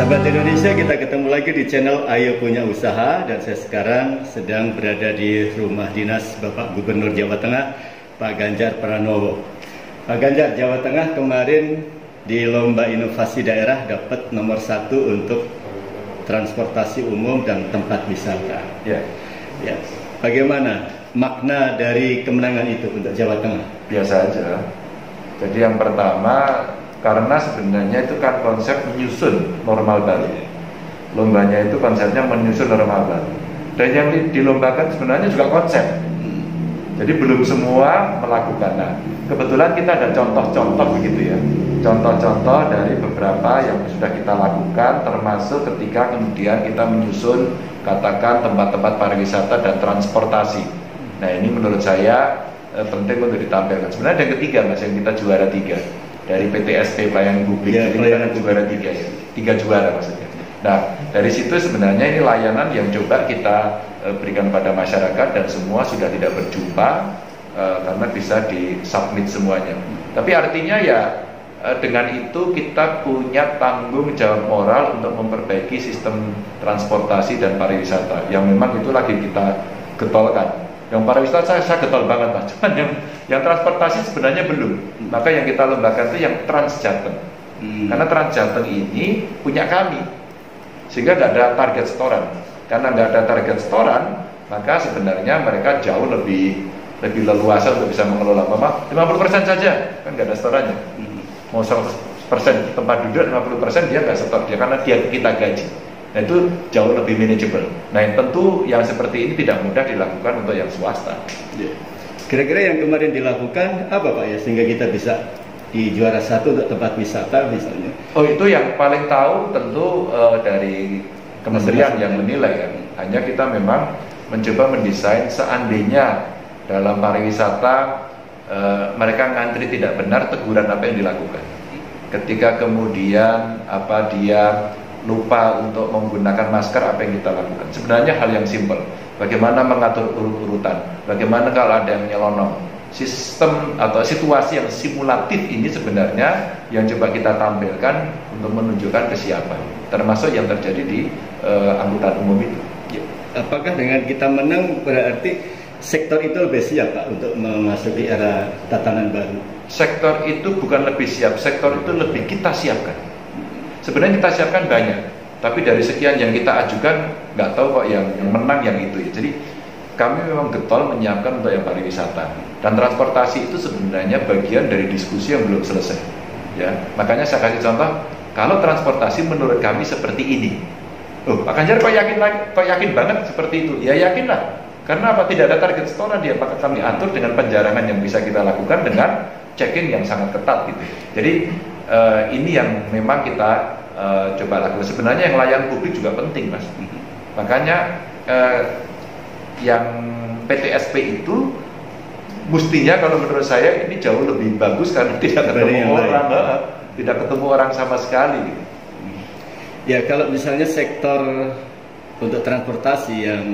Sahabat Indonesia, kita ketemu lagi di channel Ayo Punya Usaha, dan saya sekarang sedang berada di rumah dinas Bapak Gubernur Jawa Tengah, Pak Ganjar Pranowo. Pak Ganjar, Jawa Tengah kemarin di Lomba Inovasi Daerah dapat nomor 1 untuk transportasi umum dan tempat wisata. Ya. Bagaimana makna dari kemenangan itu untuk Jawa Tengah? Biasa aja. Jadi yang pertama, karena sebenarnya itu kan konsep menyusun normal baru. Lombanya itu konsepnya menyusun normal baru. Dan yang dilombakan sebenarnya juga konsep. Jadi belum semua melakukan. Nah, kebetulan kita ada contoh-contoh begitu ya. Contoh-contoh dari beberapa yang sudah kita lakukan, termasuk ketika kemudian kita menyusun katakan tempat-tempat pariwisata dan transportasi. Nah, ini menurut saya penting untuk ditampilkan. Sebenarnya yang ketiga, Mas, yang kita juara 3 dari PTSP pelayanan publik. Ya, jadi kita juara 3 ya, 3 juara maksudnya. Nah, dari situ sebenarnya ini layanan yang coba kita berikan pada masyarakat, dan semua sudah tidak berjumpa karena bisa disubmit semuanya. Tapi artinya ya dengan itu kita punya tanggung jawab moral untuk memperbaiki sistem transportasi dan pariwisata yang memang itu lagi kita getolkan. Yang pariwisata saya getol banget, Pak. Cuman yang transportasi sebenarnya belum. Maka yang kita lembakan itu yang Transjateng. Karena Transjateng ini punya kami, sehingga nggak ada target setoran. Karena nggak ada target setoran, maka sebenarnya mereka jauh lebih leluasa untuk bisa mengelola. 50% saja, kan nggak ada setorannya. Mau 100% tempat duduk, 50% dia nggak setor, dia karena kita gaji. Nah, itu jauh lebih manageable. Nah, tentu yang seperti ini tidak mudah dilakukan untuk yang swasta. Kira-kira yang kemarin dilakukan apa, Pak, ya, sehingga kita bisa di juara 1 untuk tempat wisata misalnya? Oh, itu yang paling tahu tentu dari kementerian yang menilai kan. Hanya kita memang mencoba mendesain seandainya dalam pariwisata mereka ngantri tidak benar, teguran apa yang dilakukan. Ketika kemudian dia lupa untuk menggunakan masker, apa yang kita lakukan? Sebenarnya hal yang simpel. Bagaimana mengatur urut-urutan? Bagaimana kalau ada yang nyelonong? Sistem atau situasi yang simulatif ini sebenarnya yang coba kita tampilkan untuk menunjukkan kesiapan, termasuk yang terjadi di angkutan umum itu. Apakah dengan kita menang berarti sektor itu lebih siap, Pak, untuk memasuki era tatanan baru? Sektor itu bukan lebih siap, sektor itu lebih kita siapkan. Sebenarnya kita siapkan banyak, tapi dari sekian yang kita ajukan, nggak tahu kok yang menang yang itu ya. Jadi kami memang getol menyiapkan untuk yang pariwisata, dan transportasi itu sebenarnya bagian dari diskusi yang belum selesai. Ya, makanya saya kasih contoh, kalau transportasi menurut kami seperti ini. Pak Ganjar kok yakin banget seperti itu? Ya yakinlah, karena apa? Tidak ada target setoran, dia maka kami atur dengan penjarangan yang bisa kita lakukan dengan check-in yang sangat ketat gitu. Jadi ini yang memang kita coba lakukan. Sebenarnya yang layanan publik juga penting, Mas. Makanya yang PTSP itu mestinya kalau menurut saya ini jauh lebih bagus karena tidak ketemu orang, tidak ketemu orang sama sekali. Ya, kalau misalnya sektor untuk transportasi yang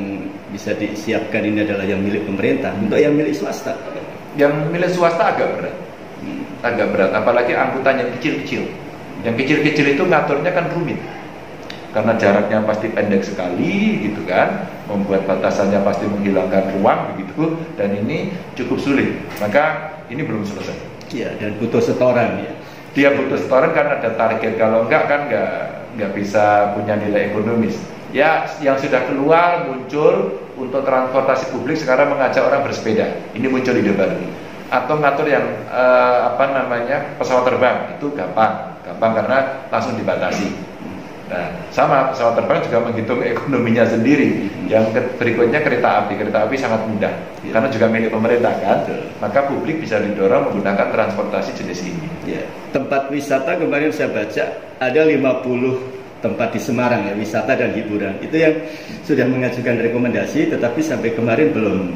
bisa disiapkan ini adalah yang milik pemerintah, untuk yang milik swasta? Yang milik swasta agak berat, apalagi angkutan yang kecil-kecil. Yang kecil-kecil itu ngaturnya kan rumit, karena jaraknya pasti pendek sekali gitu kan, membuat batasannya pasti menghilangkan ruang begitu, dan ini cukup sulit. Maka ini belum selesai. Ya, dan butuh setoran ya. Dia butuh setoran karena ada target, kalau enggak kan nggak bisa punya nilai ekonomis. Ya, yang sudah keluar muncul untuk transportasi publik sekarang mengajak orang bersepeda. Ini muncul ide baru. Atau ngatur yang pesawat terbang itu gampang karena langsung dibatasi. Nah, sama pesawat terbang juga menghitung ekonominya sendiri. Yang berikutnya kereta api sangat mudah karena juga milik pemerintah kan. Maka publik bisa didorong menggunakan transportasi jenis ini. Ya. Tempat wisata kemarin saya baca ada 50 tempat di Semarang ya, wisata dan hiburan. Itu yang sudah mengajukan rekomendasi, tetapi sampai kemarin belum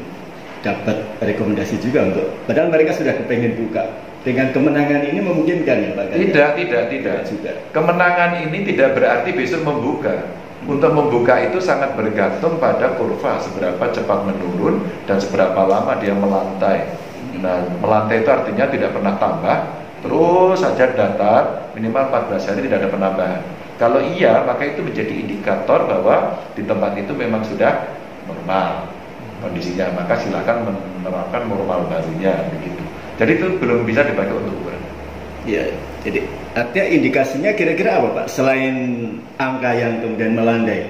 dapat rekomendasi juga untuk, padahal mereka sudah kepengen buka. Dengan kemenangan ini memungkinkan ya, Pak? Tidak juga. Kemenangan ini tidak berarti besok membuka. Untuk membuka itu sangat bergantung pada kurva, seberapa cepat menurun dan seberapa lama dia melantai. Nah, melantai itu artinya tidak pernah tambah, terus saja datar, minimal 14 hari tidak ada penambahan. Kalau iya, maka itu menjadi indikator bahwa di tempat itu memang sudah normal kondisinya, maka silakan menerapkan normal barunya begitu. Jadi itu belum bisa dipakai untuk ukuran. Ya, jadi artinya indikasinya kira-kira apa Pak? Selain angka yang kemudian melandai,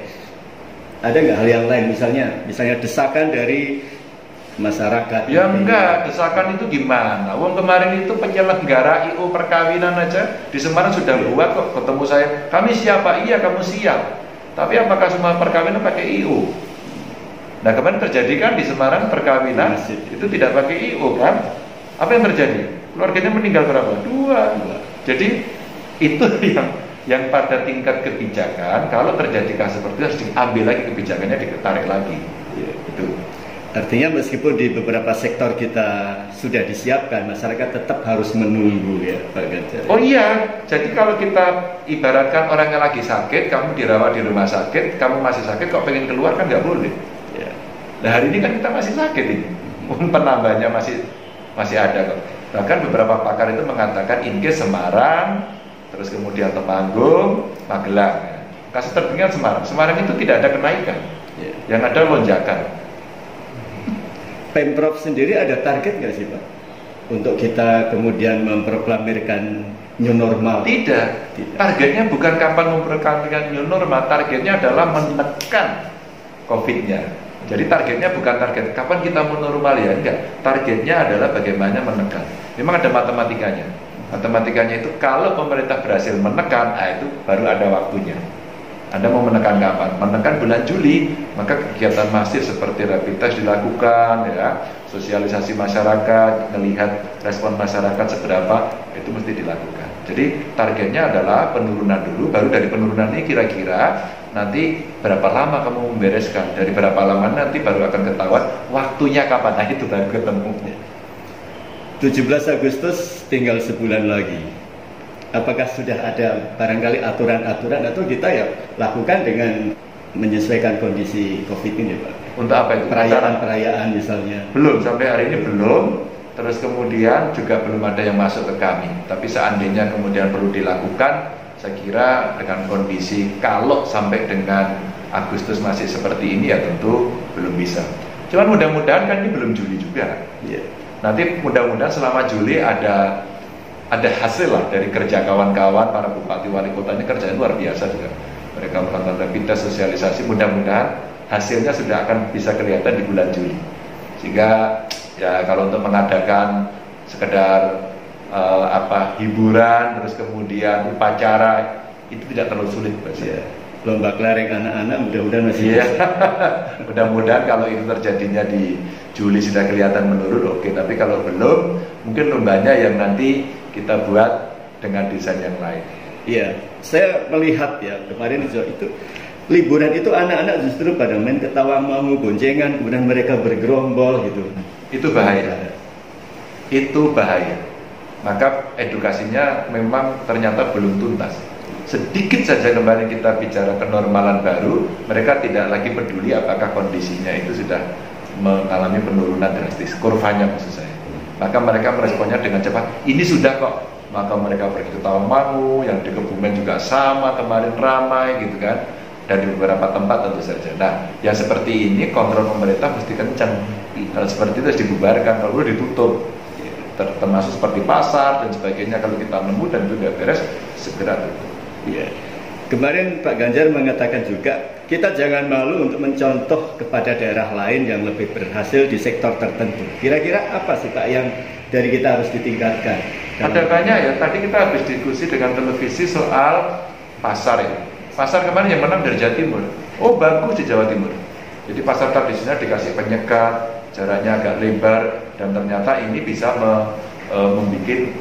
ada nggak hal yang lain, misalnya desakan dari masyarakat? Ya enggak, desakan itu gimana? Wong kemarin itu penyelenggara IO perkawinan aja di Semarang sudah buat kok, ketemu saya, kami siapa? Iya kamu siap. Tapi apakah semua perkawinan pakai IO? Nah kemarin terjadi kan di Semarang perkawinan itu tidak pakai IO kan? Apa yang terjadi? Keluarganya meninggal berapa? Dua. Jadi itu yang pada tingkat kebijakan, kalau terjadi kasus seperti itu harus diambil lagi kebijakannya, ditarik lagi. Ya, itu. Artinya meskipun di beberapa sektor kita sudah disiapkan, masyarakat tetap harus menunggu ya Pak Ganjar. Oh iya, jadi kalau kita ibaratkan orang yang lagi sakit, kamu dirawat di rumah sakit, kamu masih sakit, kok pengen keluar kan nggak boleh. Ya. Nah hari ini kan kita masih sakit ini, penambahnya masih ada kok. Bahkan beberapa pakar itu mengatakan in case Semarang, terus kemudian Temanggung, Magelang. Kasus tertinggi Semarang. Semarang itu tidak ada kenaikan, yang ada lonjakan. Pemprov sendiri ada target nggak sih Pak untuk kita kemudian memproklamirkan new normal? Tidak. Targetnya bukan kapan memproklamirkan new normal, targetnya adalah menekan COVID-nya. Jadi targetnya bukan target kapan kita mau normal ya, enggak. Targetnya adalah bagaimana menekan. Memang ada matematikanya. Matematikanya itu kalau pemerintah berhasil menekan, itu baru ada waktunya. Anda mau menekan kapan? Menekan bulan Juli, maka kegiatan masif seperti rapid test dilakukan, ya, sosialisasi masyarakat, melihat respon masyarakat seberapa, itu mesti dilakukan. Jadi targetnya adalah penurunan dulu, baru dari penurunan ini kira-kira nanti berapa lama kamu membereskan, dari berapa lama nanti baru akan ketahuan waktunya kapan. Nah itu baru ketemu. 17 Agustus tinggal sebulan lagi. Apakah sudah ada barangkali aturan-aturan atau kita ya lakukan dengan menyesuaikan kondisi COVID ini Pak? Untuk apa itu? Perayaan misalnya? Belum, sampai hari ini belum. Terus kemudian juga belum ada yang masuk ke kami. Tapi seandainya kemudian perlu dilakukan, saya kira dengan kondisi kalau sampai dengan Agustus masih seperti ini ya tentu belum bisa. Cuman mudah-mudahan kan ini belum Juli juga. Yeah. Nanti mudah-mudahan selama Juli ada hasil lah dari kerja kawan-kawan para bupati wali kota, ini kerjanya luar biasa juga. Mereka melakukan rapid test, sosialisasi, mudah-mudahan hasilnya sudah akan bisa kelihatan di bulan Juli. Sehingga ya kalau untuk mengadakan sekedar hiburan, terus kemudian upacara itu tidak terlalu sulit ya. Lomba kelereng anak-anak mudah-mudahan masih bisa. Mudah-mudahan kalau itu terjadinya di Juli sudah kelihatan menurun, oke. Tapi kalau belum, mungkin lombanya yang nanti kita buat dengan desain yang lain. Iya, saya melihat ya kemarin itu liburan itu anak-anak justru pada main ketawa mau boncengan, kemudian mereka bergerombol gitu. Itu bahaya. Itu bahaya. Maka edukasinya memang ternyata belum tuntas. Sedikit saja kembali kita bicara kenormalan baru, mereka tidak lagi peduli apakah kondisinya itu sudah mengalami penurunan drastis, kurvanya maksud saya. Maka mereka meresponnya dengan cepat, ini sudah kok. Maka mereka pergi ke Tawangmangu, yang di Kebumen juga sama, kemarin ramai gitu kan. Dan di beberapa tempat tentu saja. Nah, yang seperti ini kontrol pemerintah mesti kencang. Kalau seperti itu harus dibubarkan, kalau perlu ditutup. Termasuk seperti pasar dan sebagainya. Kalau kita nemu dan itu tidak beres, segera tutup. Ya. Kemarin Pak Ganjar mengatakan juga kita jangan malu untuk mencontoh kepada daerah lain yang lebih berhasil di sektor tertentu. Kira-kira apa sih Pak yang dari kita harus ditingkatkan? Ada banyak ya. Tadi kita habis diskusi dengan televisi soal pasar ya. Pasar kemarin yang menang dari Jawa Timur. Oh bagus di Jawa Timur. Jadi pasar tradisional dikasih penyekat, jaraknya agak lebar, dan ternyata ini bisa membuat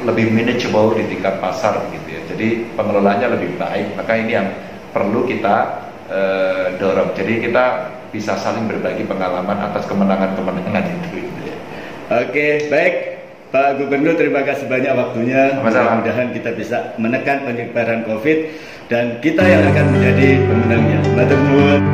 lebih manageable di tingkat pasar gitu ya. Jadi pengelolaannya lebih baik. Maka ini yang perlu kita dorong. Jadi kita bisa saling berbagi pengalaman atas kemenangan-kemenangan itu. Oke, baik Pak Gubernur, terima kasih banyak waktunya. Mudah-mudahan kita bisa menekan penyebaran COVID dan kita yang akan menjadi pemenangnya. Matur nuwun.